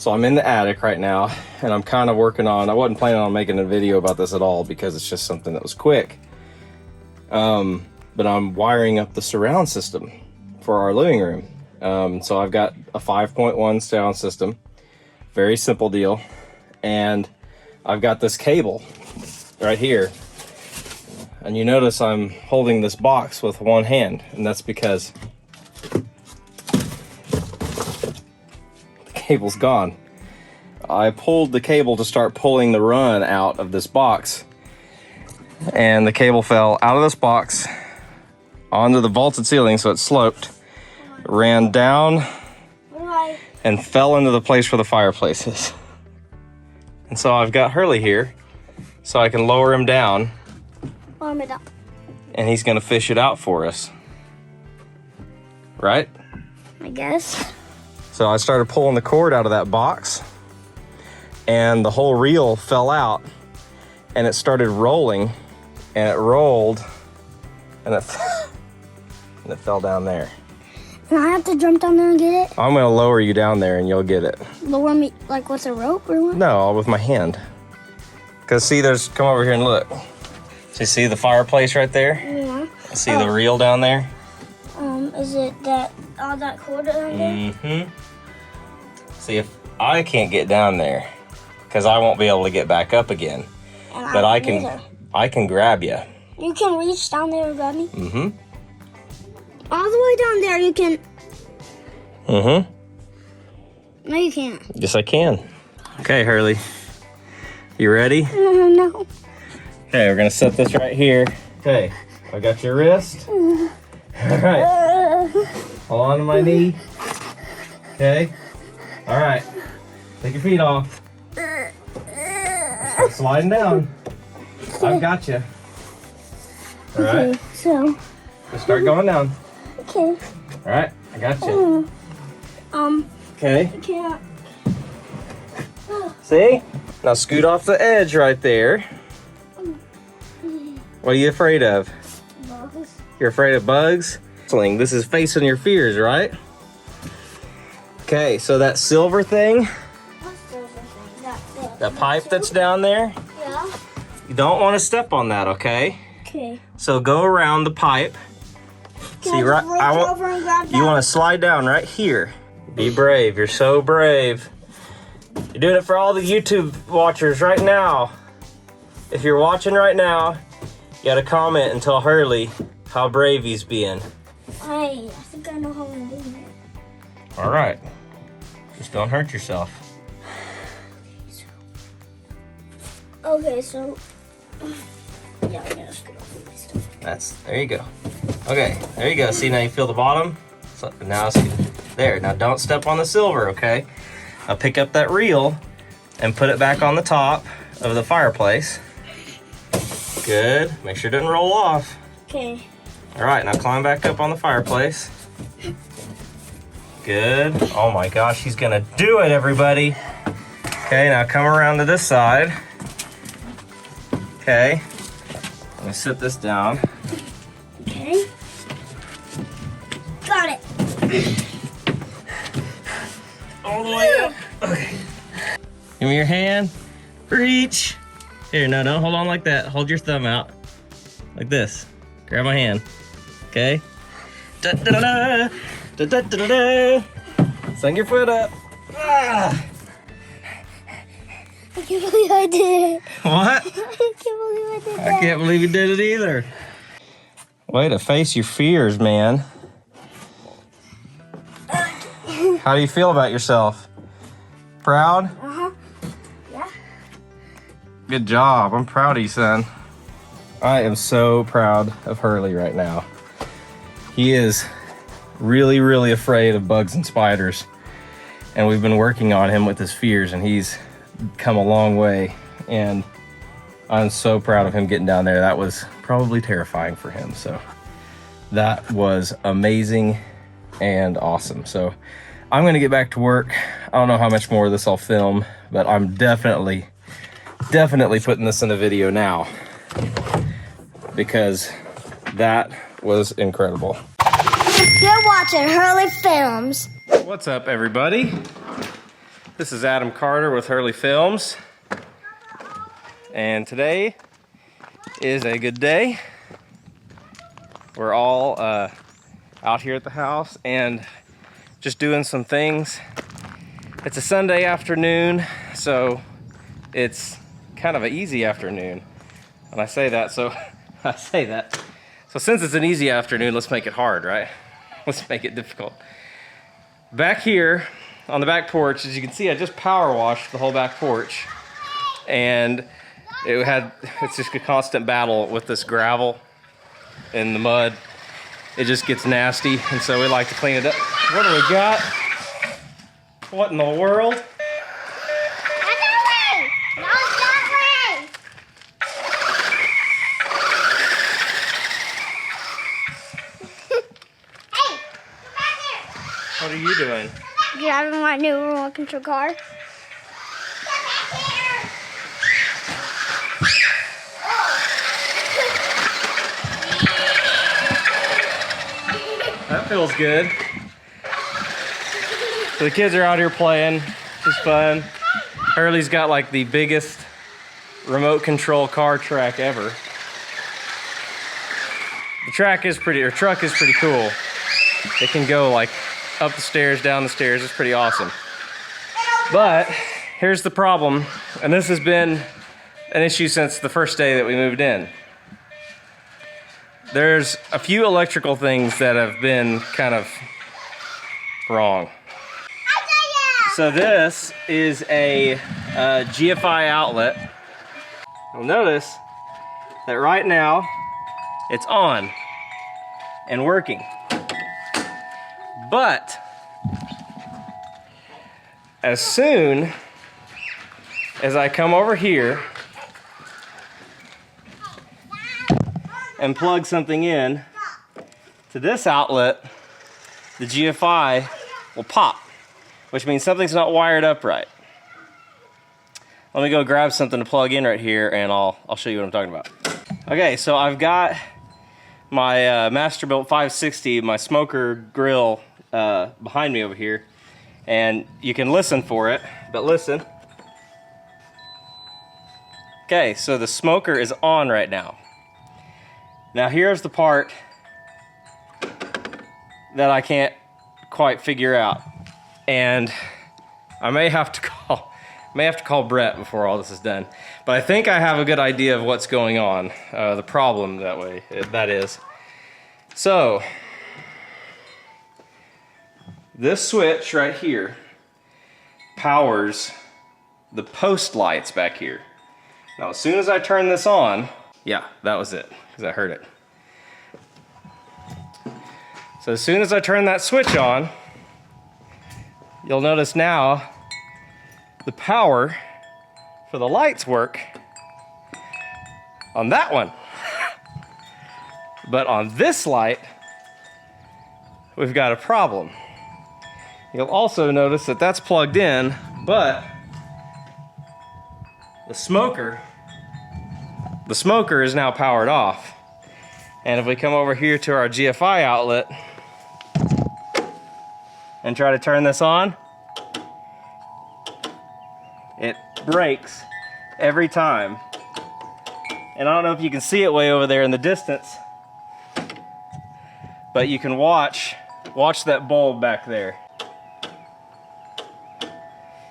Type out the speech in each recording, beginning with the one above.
So I'm in the attic right now, and I'm kind of working on, I wasn't planning on making a video about this at all because it's just something that was quick. But I'm wiring up the surround system for our living room. So I've got a 5.1 sound system, very simple deal. And I've got this cable right here. And you notice I'm holding this box with one hand, and that's because the cable's gone. I pulled the cable to start pulling the run out of this box, and the cable fell out of this box onto the vaulted ceiling, so it sloped, ran down, and fell into the place where the fireplace is. And so I've got Hurley here, so I can lower him down, and he's gonna fish it out for us. Right? I guess. So I started pulling the cord out of that box, and the whole reel fell out, and it started rolling, and it rolled, and it fell down there. And I have to jump down there and get it? I'm gonna lower you down there and you'll get it. Lower me, like with a rope or what? No, with my hand. Cause see, come over here and look. So you see the fireplace right there? Yeah. See the reel down there? Is it all that cord down there? Mm-hmm. See, if I can't get down there, cause I won't be able to get back up again. And but I can grab you. You can reach down there and grab me? Mm-hmm. All the way down there you can. Mm-hmm. No, you can't. Yes, I can. Okay, Hurley. You ready? No. Okay, we're gonna set this right here. Okay, I got your wrist. All right. Hold on to my knee. Okay. All right. Take your feet off. Start sliding down. I've got you. All right. Okay, so. Just start going down. Okay. All right, I got you. Okay. I can't. See? Now scoot off the edge right there. What are you afraid of? Bugs. You're afraid of bugs? This is facing your fears, right? Okay, so that silver thing, What's the other thing? that pipe that's down there, Yeah. you don't want to step on that, okay? Okay. So go around the pipe. Can See, I right, just reach over and grab that? you want to slide down right here. Be brave. You're so brave. You're doing it for all the YouTube watchers right now. If you're watching right now, you got to comment and tell Hurley how brave he's being. Hey, I think I know how I'm doing it. All right. Just don't hurt yourself. Okay, so. Yeah, I'm gonna scoot off my stuff. There you go. Okay, there you go. See, now you feel the bottom? So now there. Now don't step on the silver, okay? I'll pick up that reel and put it back on the top of the fireplace. Good. Make sure it doesn't roll off. Okay. All right, now climb back up on the fireplace. Good. Oh my gosh, he's gonna do it, everybody. Okay, now come around to this side. Okay. Let me sit this down. Okay. Got it. All the way up. Okay. Give me your hand. Reach. Here, no, don't hold on like that. Hold your thumb out. Like this. Grab my hand. Okay? Da da da da. Da da da da da. Swing your foot up. Ah. I can't believe I did it. What? I can't believe I did that. I can't believe you did it either. Way to face your fears, man. How do you feel about yourself? Proud? Uh-huh. Yeah. Good job. I'm proud of you, son. I am so proud of Hurley right now. He is really, really afraid of bugs and spiders. And we've been working on him with his fears, and he's come a long way. And I'm so proud of him getting down there. That was probably terrifying for him. So that was amazing and awesome. So I'm gonna get back to work. I don't know how much more of this I'll film, but I'm definitely putting this in a video now because that was incredible. You're watching Hurley Films. What's up, everybody? This is Adam Carter with Hurley Films, and today is a good day. We're all out here at the house and just doing some things. It's a Sunday afternoon, so it's kind of an easy afternoon. And I say that, so So since it's an easy afternoon, let's make it hard, right? Let's make it difficult. Back here on the back porch, as you can see, I just power washed the whole back porch. And it's just a constant battle with this gravel and the mud. It just gets nasty, and so we like to clean it up. What do we got? What in the world? What are you doing? Driving my new remote control car. That feels good. So the kids are out here playing. It's fun. Hurley's got like the biggest remote control car track ever. The truck is pretty cool. It can go like up the stairs, down the stairs. It's pretty awesome. But here's the problem, and this has been an issue since the first day that we moved in. There's a few electrical things that have been kind of wrong. So this is a GFI outlet. You'll notice that right now it's on and working. But as soon as I come over here and plug something in to this outlet, the GFI will pop, which means something's not wired up right. Let me go grab something to plug in right here, and I'll show you what I'm talking about. Okay, so I've got my Masterbuilt 560, my smoker grill, behind me over here, and you can listen for it, but listen. Okay, so the smoker is on right now. Now here's the part that I can't quite figure out, and I may have to call Brett before all this is done, but I think I have a good idea of what's going on, the problem that is. So this switch right here powers the post lights back here. Now as soon as I turn this on, yeah, that was it, because I heard it. So as soon as I turn that switch on, you'll notice now the power for the lights work on that one. But on this light, we've got a problem. You'll also notice that that's plugged in, but the smoker is now powered off. And if we come over here to our GFI outlet and try to turn this on, it breaks every time. And I don't know if you can see it way over there in the distance, but you can watch that bulb back there.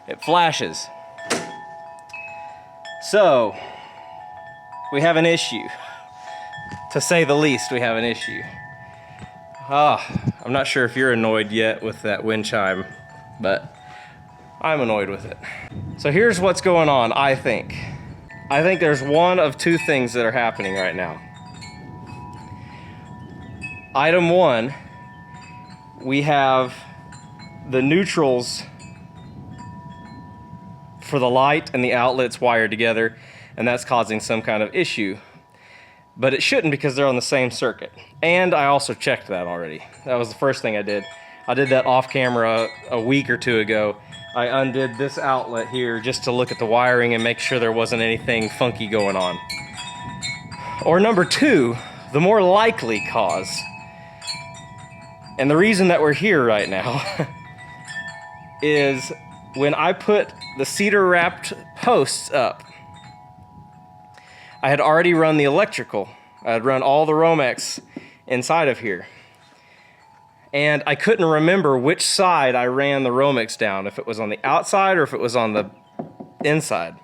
It flashes. So, we have an issue. To say the least, we have an issue. I'm not sure if you're annoyed yet with that wind chime, but I'm annoyed with it. So here's what's going on, I think. I think there's one of two things that are happening right now. Item one, we have the neutrals for the light and the outlets wired together, and that's causing some kind of issue. But it shouldn't, because they're on the same circuit. And I also checked that already. That was the first thing I did. I did that off camera a week or two ago. I undid this outlet here just to look at the wiring and make sure there wasn't anything funky going on. Or number two, the more likely cause, and the reason that we're here right now, is when I put the cedar wrapped posts up, I had already run the electrical. I had run all the Romex inside of here. And I couldn't remember which side I ran the Romex down, if it was on the outside or if it was on the inside.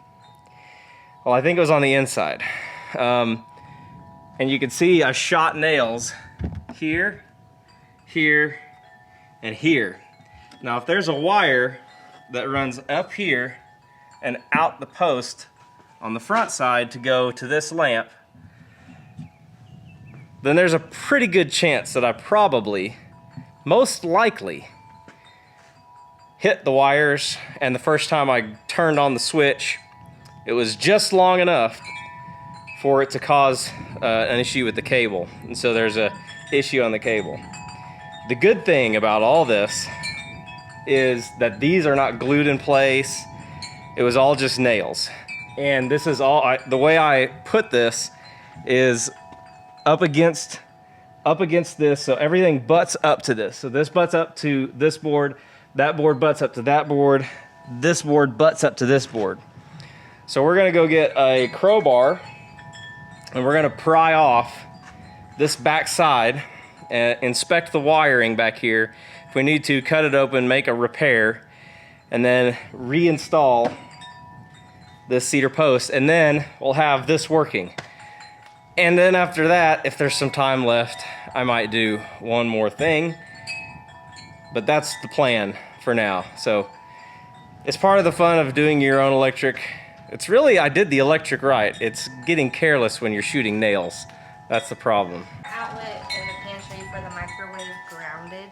Well, I think it was on the inside. And you can see I shot nails here, here, and here. Now, if there's a wire that runs up here and out the post on the front side to go to this lamp, then there's a pretty good chance that I probably, most likely, hit the wires, and the first time I turned on the switch, it was just long enough for it to cause an issue with the cable. And so there's a issue on the cable. The good thing about all this is that these are not glued in place. It was all just nails. And this is all, the way I put this is up against this, so everything butts up to this. So this butts up to this board, that board butts up to that board, this board butts up to this board. So we're gonna go get a crowbar and we're gonna pry off this back side and inspect the wiring back here. If we need to, cut it open, make a repair, and then reinstall this cedar post, and then we'll have this working. And then after that, if there's some time left, I might do one more thing, but that's the plan for now. So it's part of the fun of doing your own electric. It's really, I did the electric right. It's getting careless when you're shooting nails. That's the problem. Outlet in the pantry for the microwave grounded?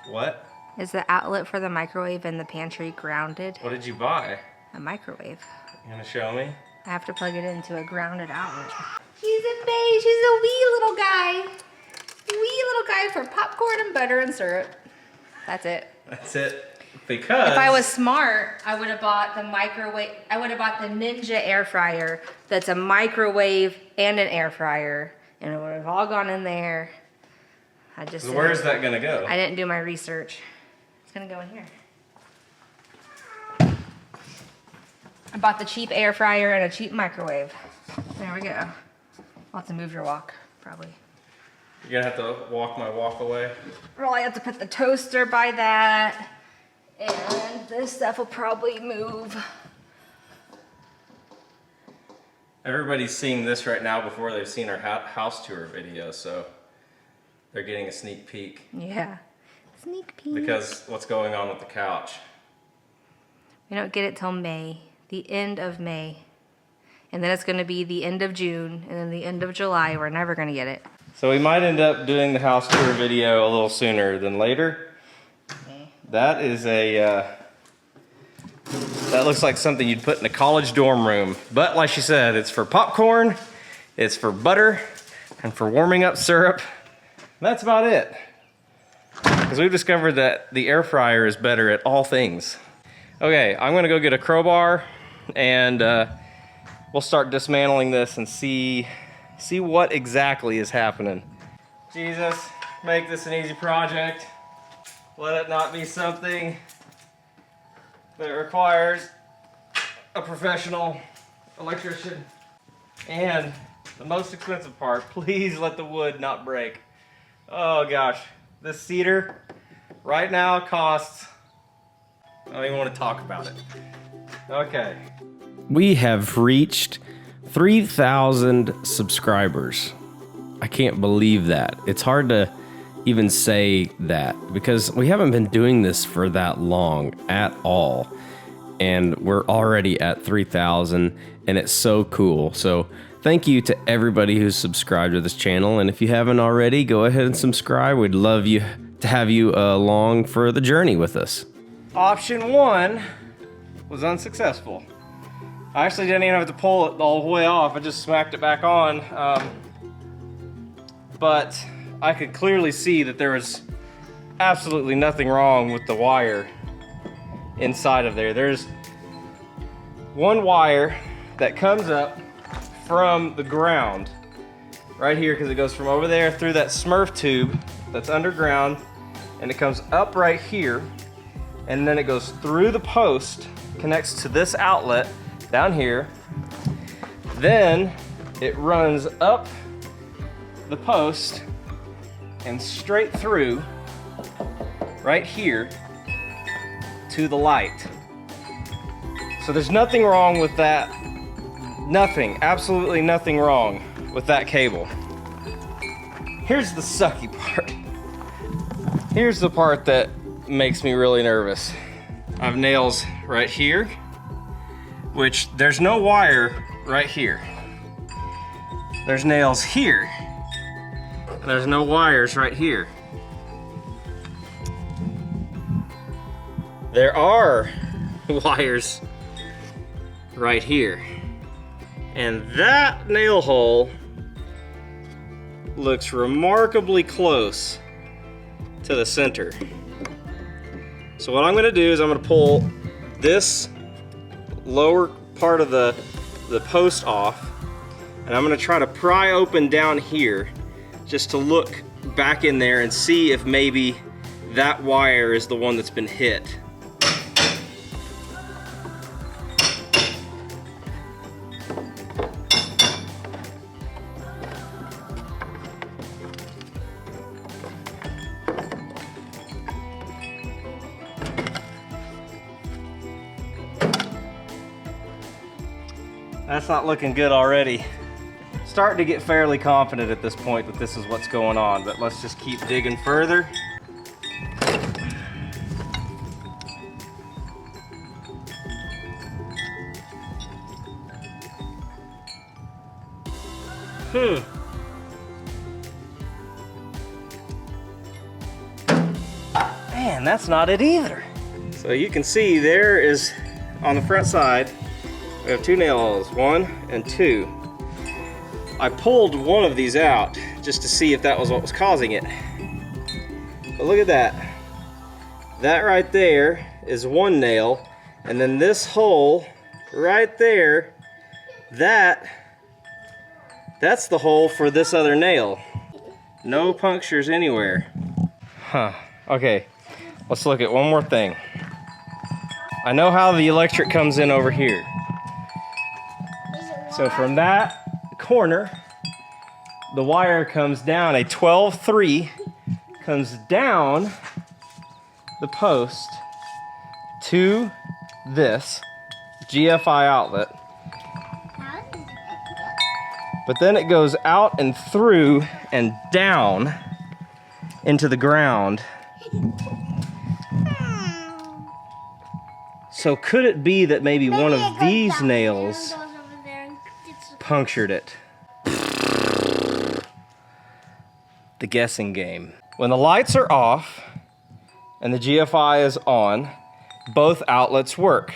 What? Is the outlet for the microwave in the pantry grounded? What did you buy? A microwave. You gonna show me? I have to plug it into a grounded outlet. She's a babe. She's a wee little guy. Wee little guy for popcorn and butter and syrup. That's it. That's it. Because if I was smart, I would have bought the microwave. I would have bought the Ninja air fryer. That's a microwave and an air fryer, and it would have all gone in there. I just. So where's that gonna go? I didn't do my research. It's gonna go in here. I bought the cheap air fryer and a cheap microwave. There we go. I'll have to move your wok, probably. You're gonna have to walk my walk away. Probably have to put the toaster by that. And this stuff will probably move. Everybody's seeing this right now before they've seen our house tour video, so they're getting a sneak peek. Yeah, sneak peek. Because what's going on with the couch? We don't get it till May, the end of May. And then it's gonna be the end of June, and then the end of July. We're never gonna get it. So we might end up doing the house tour video a little sooner than later. That is that looks like something you'd put in a college dorm room. But like she said, it's for popcorn, it's for butter, and for warming up syrup. That's about it. Because we've discovered that the air fryer is better at all things. Okay, I'm gonna go get a crowbar and we'll start dismantling this and see what exactly is happening. Jesus, make this an easy project. Let it not be something that requires a professional electrician. And the most expensive part, please let the wood not break. Oh gosh, this cedar right now costs, I don't even want to talk about it. Okay. We have reached 3,000 subscribers. I can't believe that. It's hard to even say that because we haven't been doing this for that long at all. And we're already at 3,000 and it's so cool. So thank you to everybody who's subscribed to this channel. And if you haven't already, go ahead and subscribe. We'd love to have you along for the journey with us. Option 1 was unsuccessful. I actually didn't even have to pull it all the way off. I just smacked it back on. But I could clearly see that there was absolutely nothing wrong with the wire inside of there. There's one wire that comes up from the ground right here because it goes from over there through that Smurf tube that's underground and it comes up right here and then it goes through the post, connects to this outlet down here. Then it runs up the post and straight through right here to the light. So there's nothing wrong with that. Nothing, absolutely nothing wrong with that cable. Here's the sucky part. Here's the part that makes me really nervous. I have nails right here, which there's no wire right here. There's nails here. There's no wires right here. There are wires right here. And that nail hole looks remarkably close to the center. So what I'm gonna do is I'm gonna pull this lower part of the post off, and I'm gonna try to pry open down here just to look back in there and see if maybe that wire is the one that's been hit. That's not looking good already. Starting to get fairly confident at this point that this is what's going on, but let's just keep digging further. Man, that's not it either. So you can see there is, on the front side, we have two nail holes, 1 and 2. I pulled one of these out just to see if that was what was causing it. But look at that. That right there is one nail, and then this hole right there, that's the hole for this other nail. No punctures anywhere. Huh, okay, let's look at one more thing. I know how the electric comes in over here. So from that corner, the wire comes down, a 12-3 comes down the post to this GFI outlet. But then it goes out and through and down into the ground. So could it be that maybe one of these nails punctured it? The guessing game. When the lights are off and the GFI is on, both outlets work.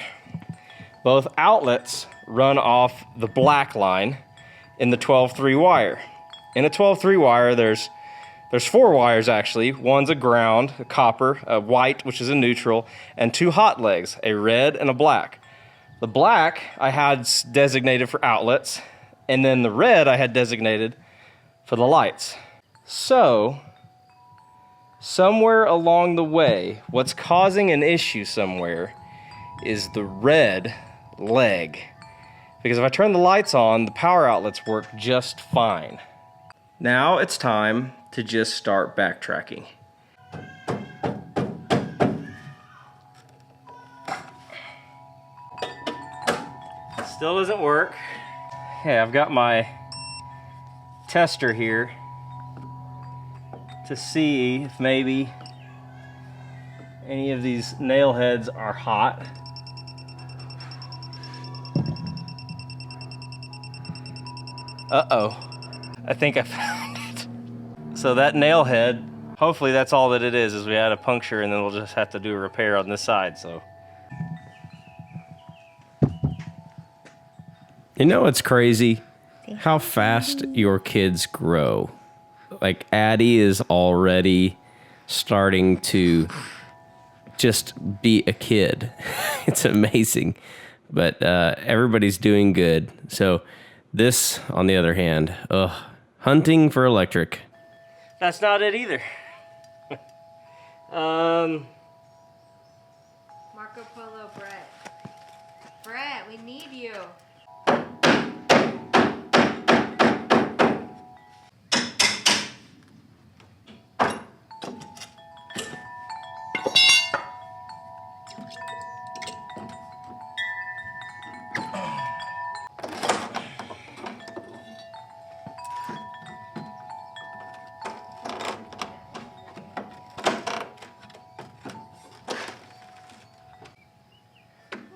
Both outlets run off the black line in the 12-3 wire. In a 12-3 wire, there's 4 wires actually. One's a ground, a copper, a white, which is a neutral, and 2 hot legs, a red and a black. The black I had designated for outlets, and then the red I had designated for the lights. So, somewhere along the way, what's causing an issue somewhere is the red leg. Because if I turn the lights on, the power outlets work just fine. Now it's time to just start backtracking. Still doesn't work. Okay, I've got my tester here to see if maybe any of these nail heads are hot. Uh-oh, I think I found it. So that nail head, hopefully that's all that it is we had a puncture, and then we'll just have to do a repair on this side, so. You know what's crazy? How fast your kids grow. Like Addie is already starting to just be a kid. It's amazing. But everybody's doing good. So this, on the other hand, hunting for electric. That's not it either. Marco Polo Brett. Brett, we need you.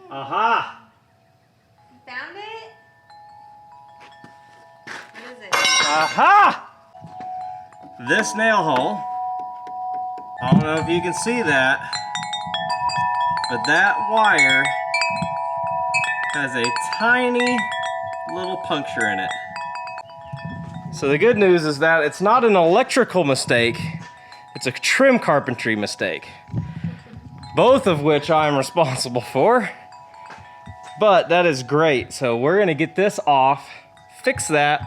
Aha! Found it? What is it? Aha! This nail hole, I don't know if you can see that, but that wire has a tiny little puncture in it. So the good news is that it's not an electrical mistake, it's a trim carpentry mistake. Both of which I'm responsible for. But that is great. So we're gonna get this off, fix that,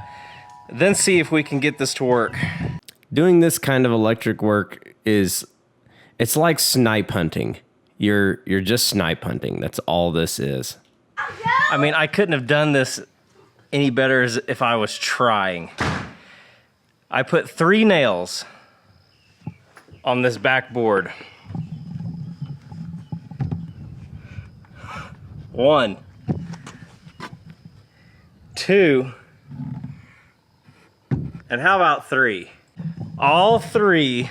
then see if we can get this to work. Doing this kind of electric work it's like snipe hunting. You're just snipe hunting. That's all this is. I mean, I couldn't have done this any better if I was trying. I put 3 nails on this backboard. 1, 2, and how about 3? All 3.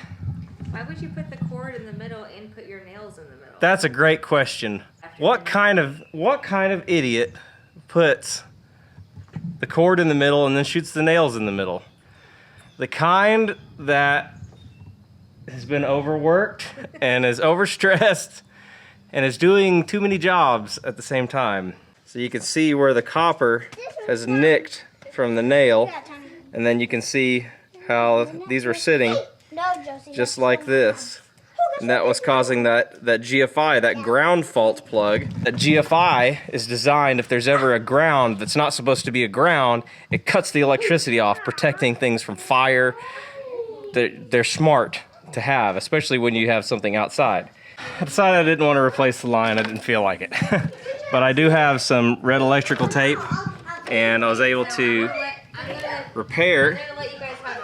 Why would you put the cord in the middle and put your nails in the middle? That's a great question. What kind of idiot puts the cord in the middle and then shoots the nails in the middle? The kind that has been overworked and is overstressed and is doing too many jobs at the same time. So you can see where the copper has nicked from the nail, and then you can see how these were sitting just like this. And that was causing that GFI, that ground fault plug. That GFI is designed, if there's ever a ground that's not supposed to be a ground, it cuts the electricity off, protecting things from fire. They're smart to have, especially when you have something outside. I decided I didn't want to replace the line. I didn't feel like it. But I do have some red electrical tape, and I was able to repair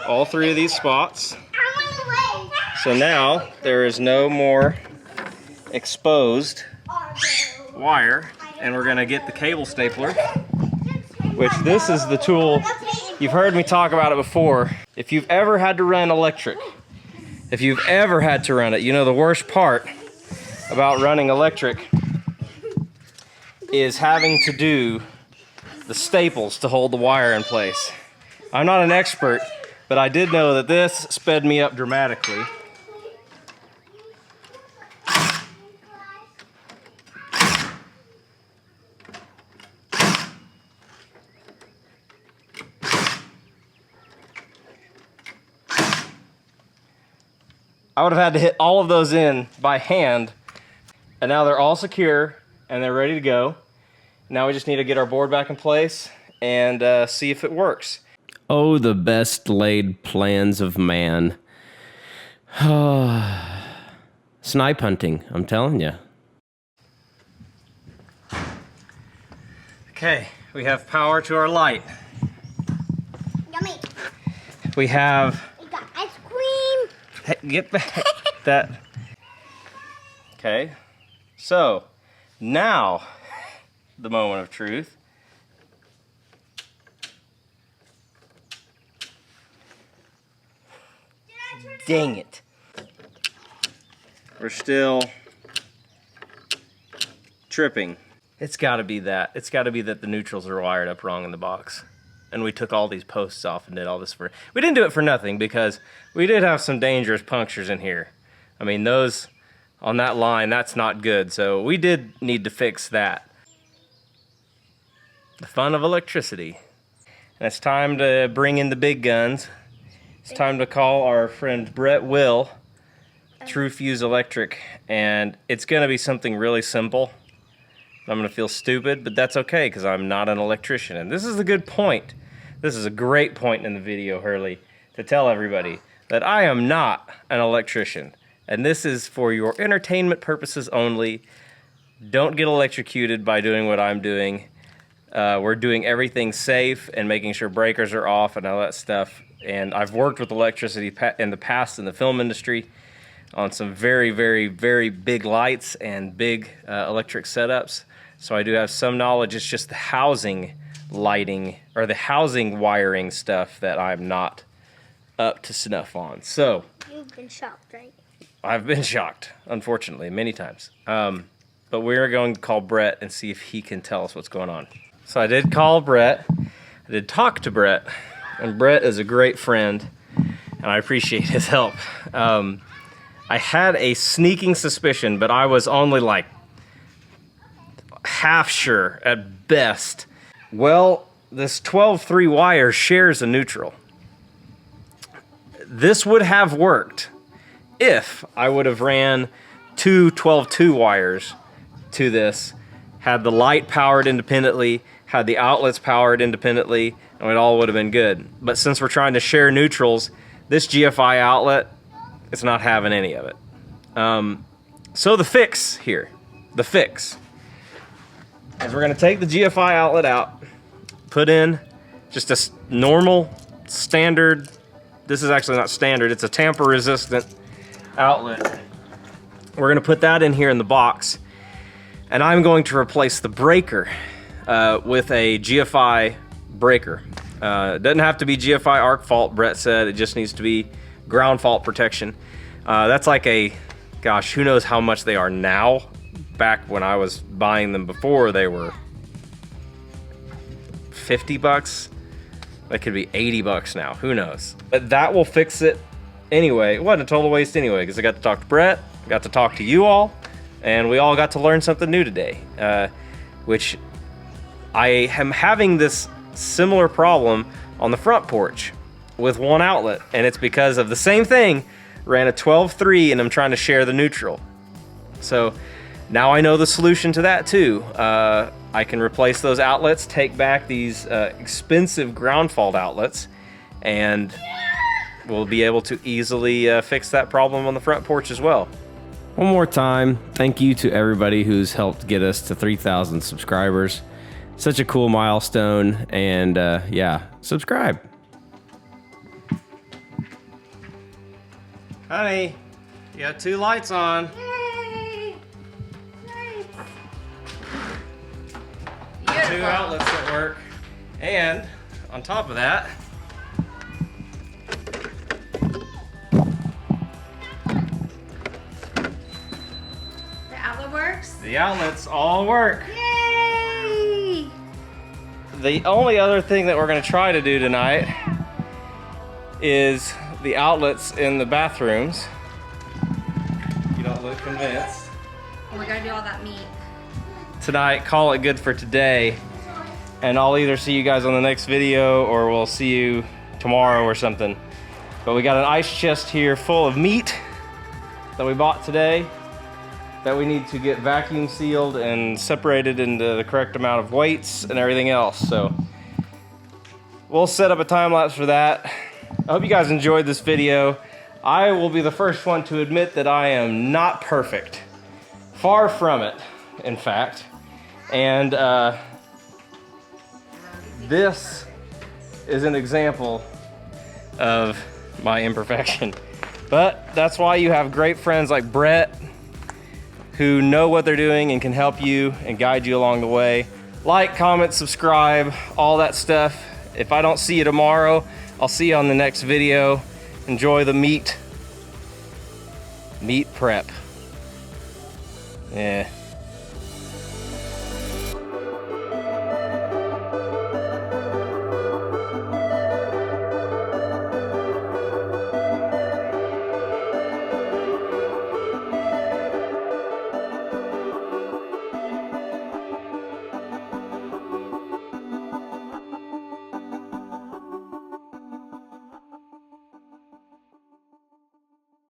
all 3 of these spots. So now there is no more exposed wire, and we're gonna get the cable stapler, which this is the tool. You've heard me talk about it before. If you've ever had to run electric, if you've ever had to run it, you know the worst part about running electric is having to do the staples to hold the wire in place. I'm not an expert, but I did know that this sped me up dramatically. I would have had to hit all of those in by hand, and now they're all secure and they're ready to go. Now we just need to get our board back in place and see if it works. Oh, the best laid plans of man. Snipe hunting, I'm telling you. Okay, we have power to our light. Yummy. We have... We got ice cream. Hey, get back. That. Okay, so now the moment of truth. Dang it. We're still tripping. It's got to be that. It's got to be that the neutrals are wired up wrong in the box. And we took all these posts off and did all this for... We didn't do it for nothing, because we did have some dangerous punctures in here. I mean, those on that line, that's not good. So we did need to fix that. The fun of electricity. And it's time to bring in the big guns. It's time to call our friend Brett Will, True Fuse Electric. And it's going to be something really simple. I'm going to feel stupid, but that's okay, because I'm not an electrician. And this is a good point. This is a great point in the video, Hurley, to tell everybody that I am not an electrician. And this is for your entertainment purposes only. don't get electrocuted by doing what I'm doing. We're doing everything safe and making sure breakers are off and all that stuff. And I've worked with electricity in the past in the film industry on some very, very, very big lights and big electric setups. So I do have some knowledge. It's just the housing lighting or the housing wiring stuff that I'm not up to snuff on. So You've been shocked, right? I've been shocked, unfortunately, many times. But we're going to call Brett and see if he can tell us what's going on. So I did call Brett. I did talk to Brett. And Brett is a great friend, and I appreciate his help. I had a sneaking suspicion, but I was only like half sure at best. Well, this 12-3 wire shares a neutral. This would have worked if I would have ran two 12-2 wires to this, had the light powered independently, had the outlets powered independently, and it all would have been good. But since we're trying to share neutrals, this GFI outlet, it's not having any of it. So the fix here, is we're gonna take the GFI outlet out, put in just a normal, standard, this is actually not standard, it's a tamper resistant outlet. We're gonna put that in here in the box, and I'm going to replace the breaker with a GFI breaker. It doesn't have to be GFI arc fault, Brett said, it just needs to be ground fault protection. That's like a, gosh, who knows how much they are now. Back when I was buying them before, they were 50 bucks. That could be 80 bucks now, who knows. But that will fix it anyway. It wasn't a total waste anyway, because I got to talk to Brett, I got to talk to you all, and we all got to learn something new today. Which I am having this similar problem on the front porch with one outlet, and it's because of the same thing. Ran a 12-3 and I'm trying to share the neutral. So now I know the solution to that too. I can replace those outlets, take back these expensive ground fault outlets, and we'll be able to easily fix that problem on the front porch as well. One more time, thank you to everybody who's helped get us to 3,000 subscribers. Such a cool milestone, and yeah, subscribe. Honey, you got 2 lights on. Yay! Nice. 2 Beautiful. outlets that work. And on top of that, The outlet works? the outlets all work. Yay! The only other thing that we're gonna try to do tonight is the outlets in the bathrooms. You don't look convinced. Oh, we gotta do all that meat. Tonight, call it good for today. And I'll either see you guys on the next video or we'll see you tomorrow or something. But we got an ice chest here full of meat that we bought today that we need to get vacuum sealed and separated into the correct amount of weights and everything else. So we'll set up a time lapse for that. I hope you guys enjoyed this video. I will be the first one to admit that I am not perfect. Far from it, in fact. And this is an example of my imperfection. But that's why you have great friends like Brett who know what they're doing and can help you and guide you along the way. Like, comment, subscribe, all that stuff. If I don't see you tomorrow, I'll see you on the next video. Enjoy the meat prep. Yeah.